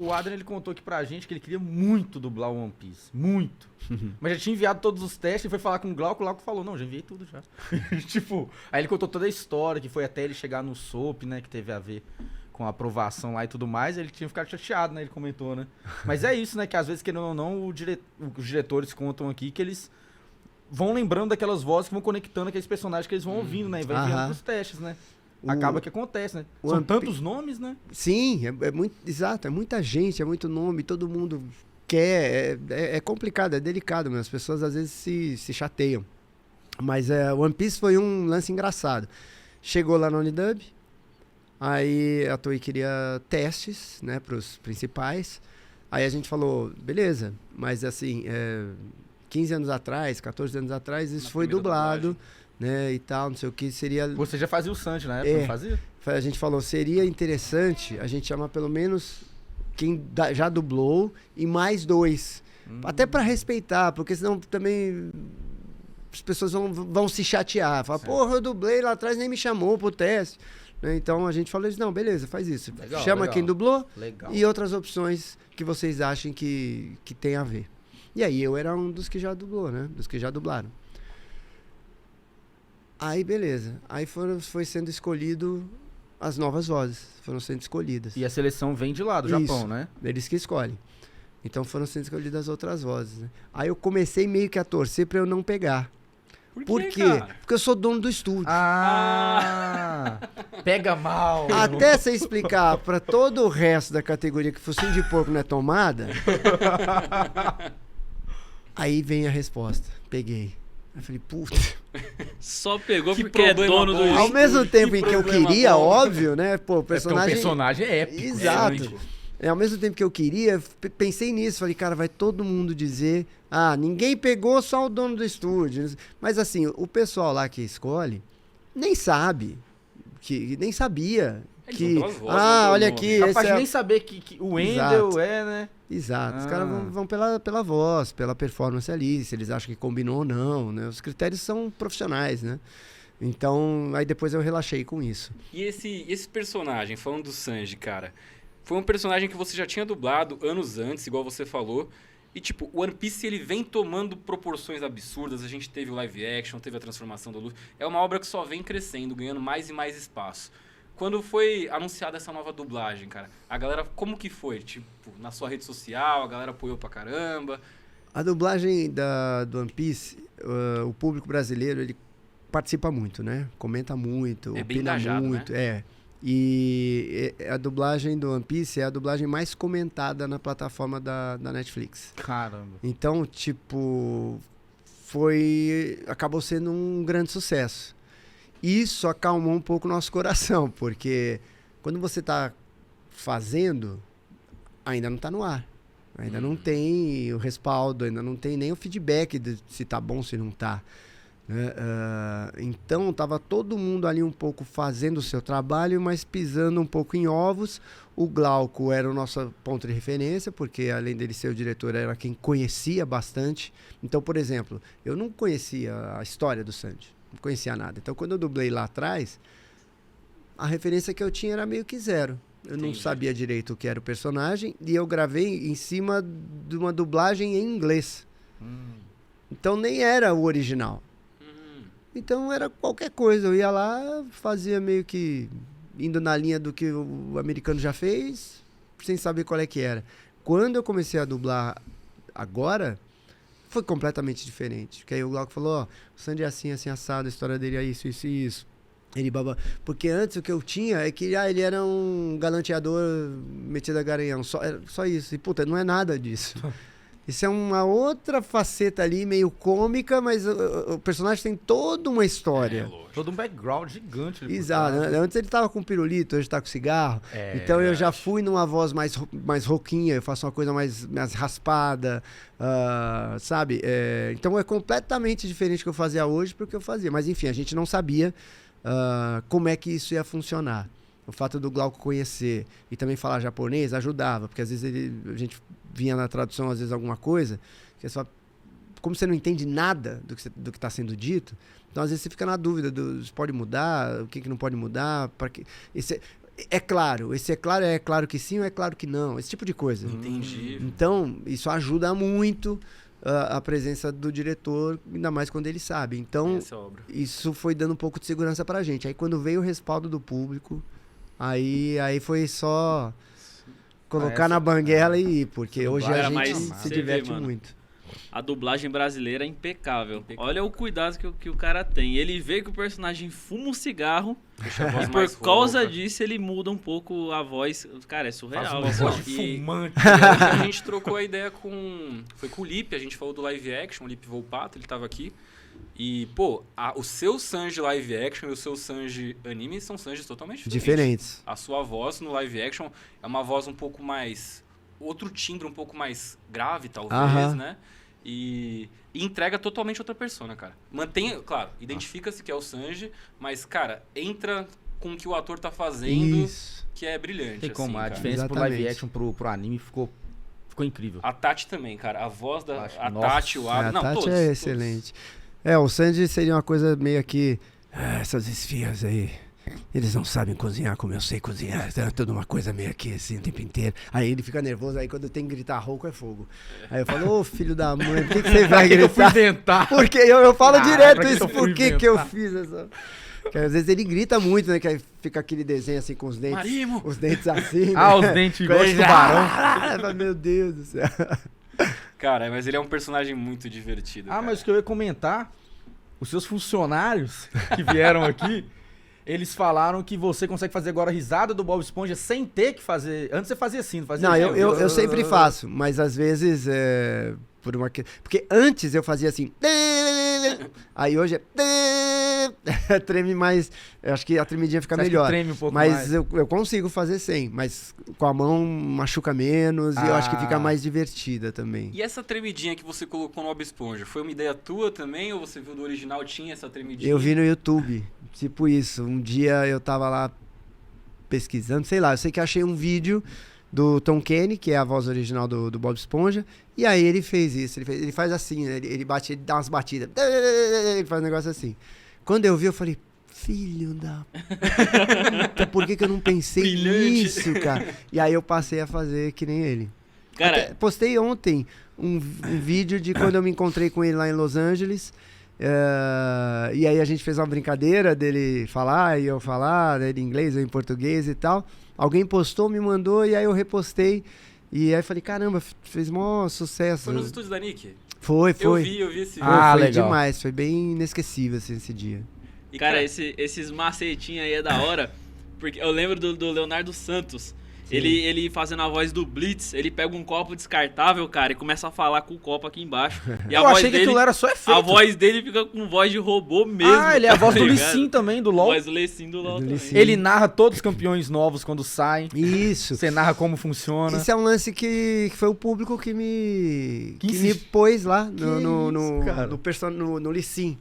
O Adrian, ele contou aqui pra gente que ele queria muito dublar o One Piece. Muito. Mas já tinha enviado todos os testes e foi falar com o Glauco falou, não, já enviei tudo já. Tipo, aí ele contou toda a história, que foi até ele chegar no SOP, né, que teve a ver com a aprovação lá e tudo mais, ele tinha ficado chateado, né, ele comentou, né. Mas é isso, né, que às vezes, querendo ou não, os diretores contam aqui que eles vão lembrando daquelas vozes que vão conectando aqueles personagens que eles vão ouvindo, né, e vai enviando pros testes, né. Acaba que acontece, né? São tantos nomes, né? Sim, é muito, exato, é muita gente, é muito nome, todo mundo quer, é complicado, é delicado, mas as pessoas às vezes se chateiam. Mas One Piece foi um lance engraçado. Chegou lá na Unidub, aí a Toei queria testes, né, pros principais, aí a gente falou, beleza, mas assim, 15 anos atrás, 14 anos atrás, isso foi dublado, né, e tal, não sei o que, seria... Você já fazia o Sanji na época, não fazia? A gente falou, seria interessante a gente chamar pelo menos quem já dublou e mais 2. Até pra respeitar, porque senão também as pessoas vão se chatear. Falar, porra, eu dublei lá atrás, nem me chamou pro teste. Né? Então a gente falou, não, beleza, faz isso. Legal, chama legal. Quem dublou Legal. E outras opções que vocês achem que tem a ver. E aí eu era um dos que já dublou, né? Dos que já dublaram. Aí, beleza. Aí foi sendo escolhido as novas vozes. Foram sendo escolhidas. E a seleção vem de lá, do Japão, né? Eles que escolhem. Então foram sendo escolhidas as outras vozes, né? Aí eu comecei meio que a torcer pra eu não pegar. Por quê? Cara? Porque eu sou dono do estúdio. Pega mal. Até você explicar pra todo o resto da categoria que focinho de porco não é tomada. Aí vem a resposta. Peguei. Eu falei, puta. Só pegou Que porque é dono do problema Ao estúdio. mesmo tempo em que eu problema queria, bom. óbvio, né? Pô, o Porque o personagem... personagem é épico. Exato. Ao mesmo tempo que eu queria, pensei nisso. Falei, cara, vai todo mundo dizer... Ah, ninguém pegou, só o dono do estúdio. Mas assim, o pessoal lá que escolhe nem sabe. Nem sabia. Eles Que, vão pelas vozes, não olha pelo aqui... Capaz esse de nem saber que o Wendel é, né? Exato, os caras vão pela voz, pela performance ali, se eles acham que combinou ou não, né? Os critérios são profissionais, né? Então, aí depois eu relaxei com isso. E esse personagem, falando do Sanji, cara, foi um personagem que você já tinha dublado anos antes, igual você falou. E, tipo, o One Piece, ele vem tomando proporções absurdas. A gente teve o live action, teve a transformação do Luffy. É uma obra que só vem crescendo, ganhando mais e mais espaço. Quando foi anunciada essa nova dublagem, cara, a galera, como que foi? Tipo, na sua rede social, a galera apoiou pra caramba? A dublagem do One Piece, o público brasileiro, ele participa muito, né? Comenta muito, É bem opina engajado, muito. né? E a dublagem do One Piece é a dublagem mais comentada na plataforma da Netflix. Caramba. Então, tipo, acabou sendo um grande sucesso. Isso acalmou um pouco o nosso coração, porque quando você está fazendo, ainda não está no ar. Ainda não tem o respaldo, ainda não tem nem o feedback de se tá bom, se não tá. Né? Então, tava todo mundo ali um pouco fazendo o seu trabalho, mas pisando um pouco em ovos. O Glauco era o nosso ponto de referência, porque além dele ser o diretor, era quem conhecia bastante. Então, por exemplo, eu não conhecia a história do Sanji. Não conhecia nada. Então, quando eu dublei lá atrás, a referência que eu tinha era meio que zero. Eu não sabia direito o que era o personagem e eu gravei em cima de uma dublagem em inglês. Então, nem era o original. Então, era qualquer coisa. Eu ia lá, fazia meio que indo na linha do que o americano já fez, sem saber qual é que era. Quando eu comecei a dublar agora... foi completamente diferente. Porque aí o Glauco falou, o Sandy é assim, assim, assado, a história dele é isso, isso e isso. Ele porque antes o que eu tinha é que ele era um galanteador metido a garanhão, só isso. E puta, não é nada disso. Isso é uma outra faceta ali, meio cômica, mas o personagem tem toda uma história. Todo um background gigante. Exato. Antes ele tava com pirulito, hoje tá com cigarro. Então eu já fui numa voz mais roquinha, eu faço uma coisa mais raspada, sabe? Então é completamente diferente do que eu fazia hoje porque eu fazia. Mas enfim, a gente não sabia como é que isso ia funcionar. O fato do Glauco conhecer e também falar japonês ajudava, porque às vezes a gente vinha na tradução, às vezes, alguma coisa, que é só, como você não entende nada do que está sendo dito, então às vezes você fica na dúvida se pode mudar, o que não pode mudar, para que... É claro, esse é claro que sim ou é claro que não, esse tipo de coisa. Entendi. Então, isso ajuda muito a presença do diretor, ainda mais quando ele sabe. Então, Essa obra. isso foi dando um pouco de segurança pra gente. Aí quando veio o respaldo do público, aí foi só colocar na banguela e ir, porque hoje a Cara, gente mas se você diverte vê, mano. muito. A dublagem brasileira é impecável. Olha o cuidado que o cara tem. Ele vê que o personagem fuma um cigarro Deixa a voz e por mais causa rouca. disso ele muda um pouco a voz. Cara, é surreal. Faz uma isso. voz de E- fumante. E aí a gente trocou a ideia com... Foi com o Lipe, a gente falou do live action, o Lipe Volpato, ele tava aqui. E, pô, o seu Sanji live action e o seu Sanji anime são Sanjis totalmente Diferentes. A sua voz no live action é uma voz um pouco mais... Outro timbre um pouco mais grave, talvez, Aham. né? E entrega totalmente outra persona, cara. Mantém, claro, identifica-se que é o Sanji, mas, cara, entra com o que o ator tá fazendo, Isso. que é brilhante, Tem como, assim, a cara. diferença pro live Exatamente. action pro anime ficou incrível. A Tati também, cara. A voz da Acho- a nossa. Tati, o A Adam... Não, Tati todos, é todos. excelente. O Sanji seria uma coisa meio que... essas esfias aí, eles não sabem cozinhar como eu sei cozinhar. É toda uma coisa meio aqui assim o tempo inteiro. Aí ele fica nervoso, aí quando tem que gritar rouco é fogo. Aí eu falo, ô filho da mãe, por que você vai Eu fui gritar? inventar. Porque eu falo Ah, direto pra que isso, eu fui por que eu inventar? fiz essa... Porque às vezes ele grita muito, né? Que aí fica aquele desenho assim com os dentes. Marimo! Os dentes assim. Ah, né? os dentes igual de Coisa- tubarão. Meu Deus do céu. Cara, mas ele é um personagem muito divertido, Ah, cara. mas o que eu ia comentar, os seus funcionários que vieram aqui, eles falaram que você consegue fazer agora a risada do Bob Esponja sem ter que fazer... Antes você fazia assim, não fazia Não, assim. eu sempre faço, mas às vezes por uma porque antes eu fazia assim. Aí hoje é treme mais, eu acho que a tremidinha fica Você acha que melhor. treme um pouco Mas mais? eu consigo fazer sem, mas com a mão machuca menos e eu acho que fica Ah. mais divertida também. E essa tremidinha que você colocou no Bob Esponja, foi uma ideia tua também? Ou você viu do original, tinha essa tremidinha? Eu vi no YouTube, tipo isso. Um dia eu tava lá pesquisando, sei lá, eu sei que achei um vídeo do Tom Kenny, que é a voz original do Bob Esponja, e aí ele fez isso, ele faz assim, né? ele bate, ele dá umas batidas, ele faz um negócio assim. Quando eu vi, eu falei, filho da puta, por que eu não pensei Brilhante. nisso, cara? E aí eu passei a fazer que nem ele. Cara, Até postei ontem um vídeo de quando eu me encontrei com ele lá em Los Angeles. E aí a gente fez uma brincadeira dele falar e eu falar, ele em inglês, eu em português e tal. Alguém postou, me mandou e aí eu repostei. E aí falei, caramba, fez maior sucesso. Foi nos estúdios da Nick? Foi. Eu vi esse vídeo. Ah, foi legal. demais, foi bem inesquecível assim, esse dia. E, cara, esses macetinhos aí é da hora. Porque eu lembro do Leonardo Santos. Ele fazendo a voz do Blitz, ele pega um copo descartável, cara, e começa a falar com o copo aqui embaixo. E a Eu voz achei que dele, aquilo era só efeito. a voz dele fica com voz de robô mesmo. Ah, ele é a voz tá do ligado? Lissin também, do A LoL. voz do Lecim do LoL Do também. Lee Sin. Ele narra todos os campeões novos quando saem. Isso. Você narra como funciona. Isso é um lance que foi o público que me Que me insiste. pôs lá Que no isso, cara? no Lee Sin.